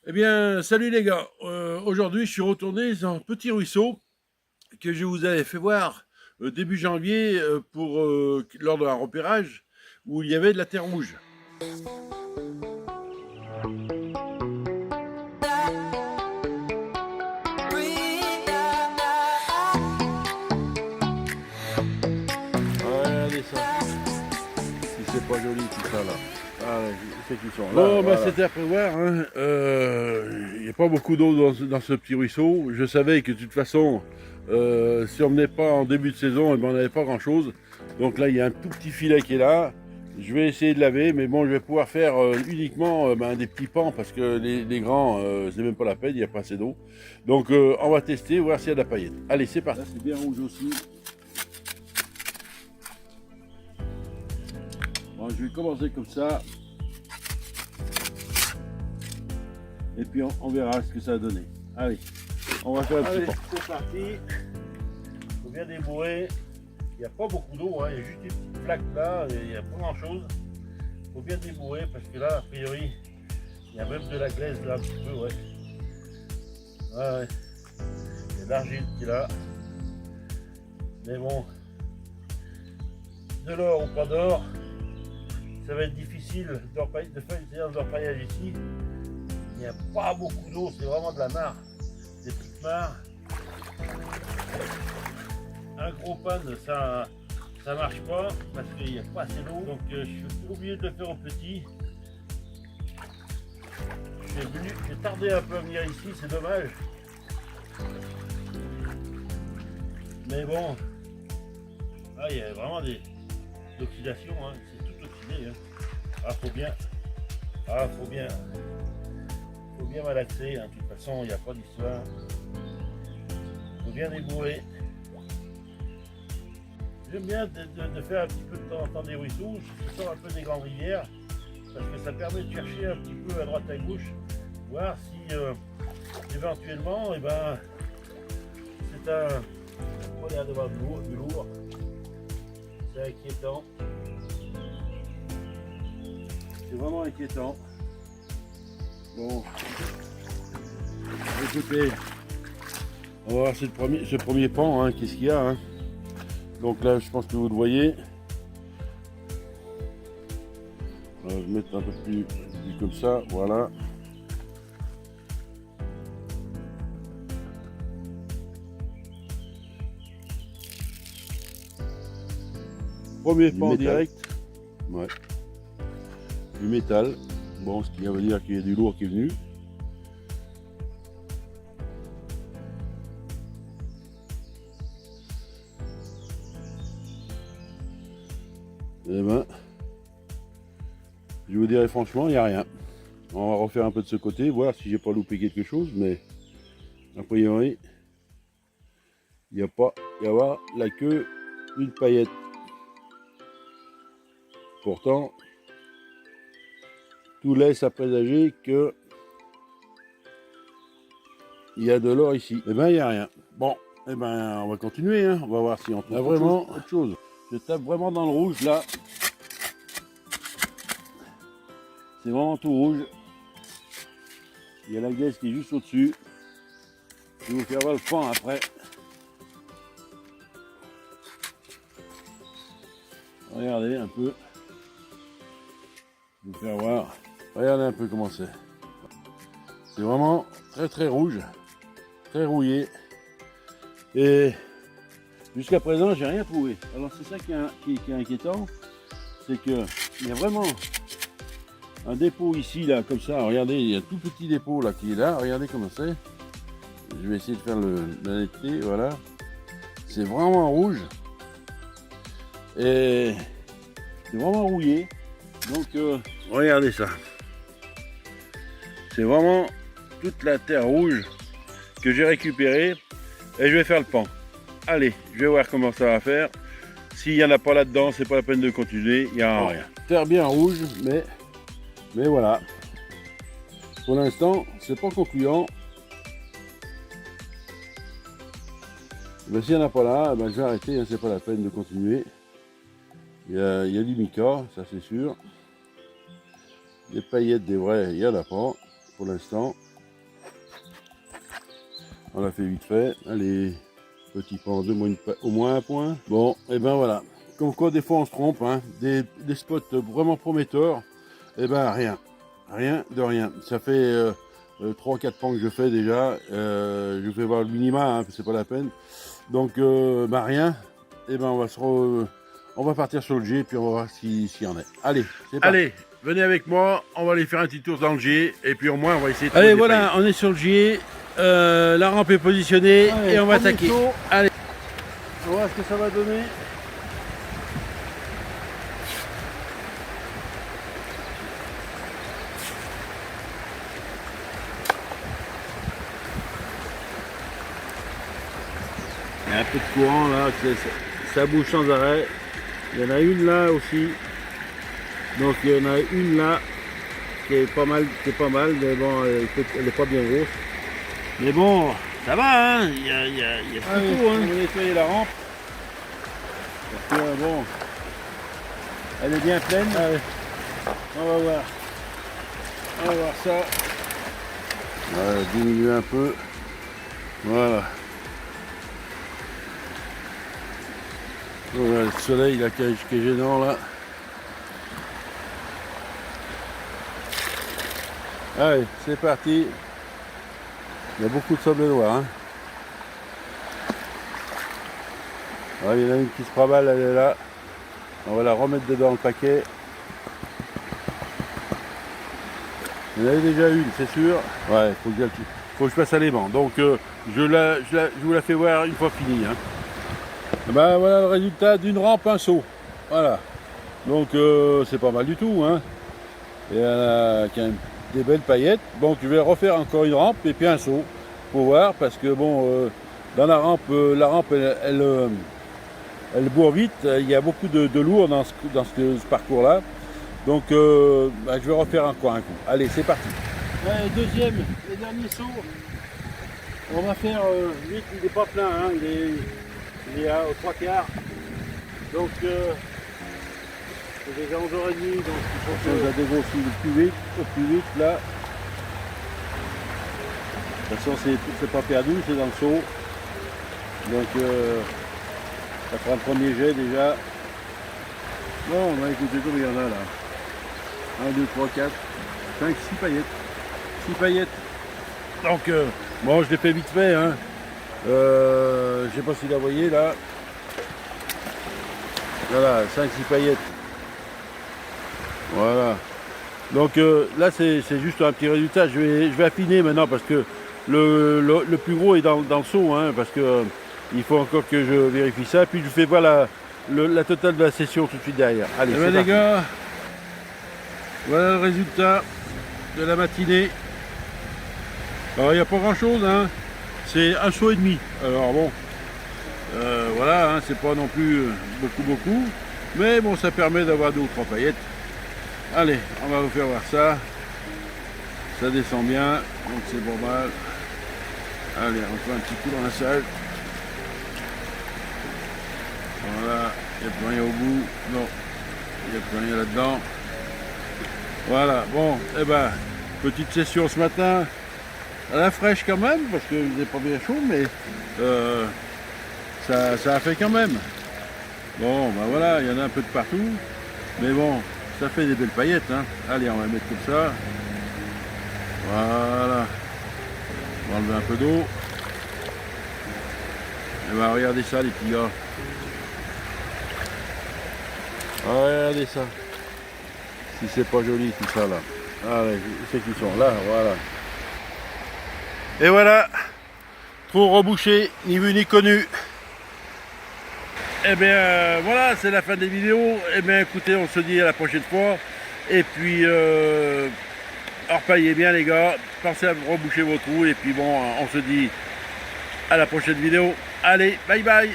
Eh bien, salut les gars. Aujourd'hui, je suis retourné dans un petit ruisseau que je vous avais fait voir début janvier lors d'un repérage où il y avait de la terre rouge. Regardez ça, si c'est pas joli tout ça là. Ah, c'est qu'ils sont là, Bon, bah, voilà. c'était à prévoir, hein. Il n'y a pas beaucoup d'eau dans ce petit ruisseau. Je savais que de toute façon, si on venait pas en début de saison, eh ben, on n'avait pas grand-chose. Donc là, il y a un tout petit filet qui est là. Je vais essayer de laver, mais bon, je vais pouvoir faire uniquement des petits pans parce que les grands, c'est même pas la peine, il n'y a pas assez d'eau. Donc, on va tester, voir s'il y a de la paillette. Allez, c'est parti. Là, c'est bien rouge aussi. Bon, je vais commencer comme ça. Et puis on verra ce que ça a donné. Allez, on va faire un petit Allez, pan. c'est parti. Il faut bien débourrer. Il n'y a pas beaucoup d'eau, hein. Il y a juste une petite flaque là, il n'y a pas grand chose. Il faut bien débourrer parce que là, a priori, il y a même de la glaise là un petit peu, ouais. Ouais. Il y a de l'argile qui est là. Mais bon, de l'or ou pas d'or, ça va être difficile de faire de l'orpaillage ici. Il n'y a pas beaucoup d'eau, c'est vraiment de la mare, des petites mares. Un gros panne, ça marche pas parce qu'il n'y a pas assez d'eau. Donc je suis obligé de le faire au petit. J'ai tardé un peu à venir ici, c'est dommage. Mais bon, ah, il y a vraiment des oxydations, hein. C'est tout oxydé. Hein. Ah, faut bien malaxer. Hein. De toute façon, il n'y a pas d'histoire. Faut bien débourrer. J'aime bien de faire un petit peu de temps en temps des ruisseaux, je sors un peu des grandes rivières, parce que ça permet de chercher un petit peu à droite à gauche, voir si éventuellement, eh ben, c'est un... On a l'air d'avoir du lourd, c'est inquiétant. C'est vraiment inquiétant. Bon, écoutez, on va voir ce premier pan, hein, qu'est-ce qu'il y a. Hein. Donc là, je pense que vous le voyez. Je vais mettre un peu plus comme ça, voilà. Premier Du pan métal. direct. Ouais. Du métal. Bon, ce qui veut dire qu'il y a du lourd qui est venu. Eh ben, je vous dirais franchement, il n'y a rien. On va refaire un peu de ce côté, voir si j'ai pas loupé quelque chose, mais a priori, il n'y a pas y avoir la queue une paillette. Pourtant, tout laisse à présager que il y a de l'or ici. Eh ben, il n'y a rien. Bon, eh ben, on va continuer, hein. On va voir si on trouve vraiment autre chose. Je tape vraiment dans le rouge là. C'est vraiment tout rouge. Il y a la glaise qui est juste au-dessus. Je vais vous faire voir le pan après. Regardez un peu. Je vais vous faire voir. Regardez un peu comment c'est. C'est vraiment très très rouge. Très rouillé. Et jusqu'à présent, j'ai rien trouvé. Alors c'est ça qui est inquiétant. C'est que il y a vraiment un dépôt ici, là, comme ça. Regardez, il y a un tout petit dépôt là qui est là. Regardez comment c'est. Je vais essayer de faire la netteté, voilà. C'est vraiment rouge. Et c'est vraiment rouillé. Donc, regardez ça. C'est vraiment toute la terre rouge que j'ai récupérée. Et je vais faire le pan. Allez, je vais voir comment ça va faire. S'il n'y en a pas là-dedans, c'est pas la peine de continuer. Il n'y a rien. Terre bien rouge, mais voilà. Pour l'instant, c'est pas concluant. Ben, s'il n'y en a pas là, ben, je vais arrêter, hein, c'est pas la peine de continuer. Il y a du mica, ça c'est sûr. Des paillettes, des vrais, il n'y en a pas pour l'instant. On l'a fait vite fait. Allez, petit pan, au moins un point. Bon, et ben voilà. Comme quoi, des fois, on se trompe. Hein. Des spots vraiment prometteurs. Et ben rien. Rien de rien. Ça fait 3-4 pans que je fais déjà. Je fais voir le minima, hein, c'est pas la peine. Donc, rien. Et ben on va partir sur le G et puis on va voir s'il y en a. Allez, c'est parti. Allez, venez avec moi, on va aller faire un petit tour dans le G et puis au moins on va essayer de... Allez, voilà, on est sur le G, la rampe est positionnée. Allez, et on va attaquer. Allez, on va voir ce que ça va donner. Il y a un peu de courant là, ça bouge sans arrêt. Il y en a une là aussi. Donc il y en a une là qui est pas mal, mais bon, elle n'est pas bien grosse. Mais bon, ça va, hein. Il y a tout, hein. On va nettoyer la rampe. Parce que bon, elle est bien pleine. Allez, on va voir. On va voir ça. On va diminuer un peu. Voilà. Voilà, le soleil là, qui est gênant là. Allez, c'est parti. Il y a beaucoup de sable noir. Hein. Ouais, il y en a une qui se travaille, elle est là. On va la remettre dedans le paquet. Il y en avait déjà une, c'est sûr. Ouais, faut que je passe à l'aimant. Donc je vous la fais voir une fois fini. Hein. Ben voilà le résultat d'une rampe, un saut. Voilà. Donc c'est pas mal du tout. Hein. Et elle a quand même des belles paillettes. Donc je vais refaire encore une rampe et puis un saut pour voir parce que bon dans la rampe elle bourre vite. Il y a beaucoup de lourd dans ce parcours-là. Donc je vais refaire encore un coup. Allez, c'est parti. Ouais, deuxième et dernier saut. On va faire vite, il n'est pas plein, hein, il est aux 3/4. Donc c'est déjà 11h30, donc il faut que ça dégrossit au plus vite là. De toute façon c'est pas perdu, c'est dans le seau. Donc ça fera le premier jet déjà. Bon, on va écouter combien il y en a là. 1, 2, 3, 4, 5, 6 paillettes. 6 paillettes. Donc bon, je l'ai fait vite fait, hein. Je sais pas si vous la voyez là. Voilà, 5-6 paillettes. Voilà. Donc là c'est juste un petit résultat. Je vais affiner maintenant parce que le plus gros est dans le seau, hein, parce que il faut encore que je vérifie ça. Puis je fais voir la totale de la session tout de suite derrière. Allez, c'est parti. Les gars, voilà le résultat de la matinée. Alors il n'y a pas grand chose, hein. C'est un saut et demi. Alors bon, voilà, hein, c'est pas non plus beaucoup, mais bon, ça permet d'avoir 2 ou 3 paillettes. Allez, on va vous faire voir ça. Ça descend bien, donc c'est bon mal. Allez, on fait un petit coup dans la salle. Voilà, il n'y a plus rien au bout. Non, il n'y a plus rien là-dedans. Voilà, bon, et ben, petite session ce matin. À la fraîche quand même, parce que vous n'êtes pas bien chaud, mais ça a fait quand même. Bon, ben voilà, il y en a un peu de partout. Mais bon, ça fait des belles paillettes. Hein. Allez, on va mettre comme ça. Voilà. On va enlever un peu d'eau. Et ben regardez ça les petits gars. Regardez ça. Si c'est pas joli tout ça là. Allez, c'est qu'ils sont là, voilà. Et voilà, trop rebouché, ni vu ni connu. Et bien voilà, c'est la fin des vidéos. Et bien écoutez, on se dit à la prochaine fois. Et puis, repaillez bien les gars, pensez à reboucher vos trous. Et puis bon, on se dit à la prochaine vidéo. Allez, bye bye.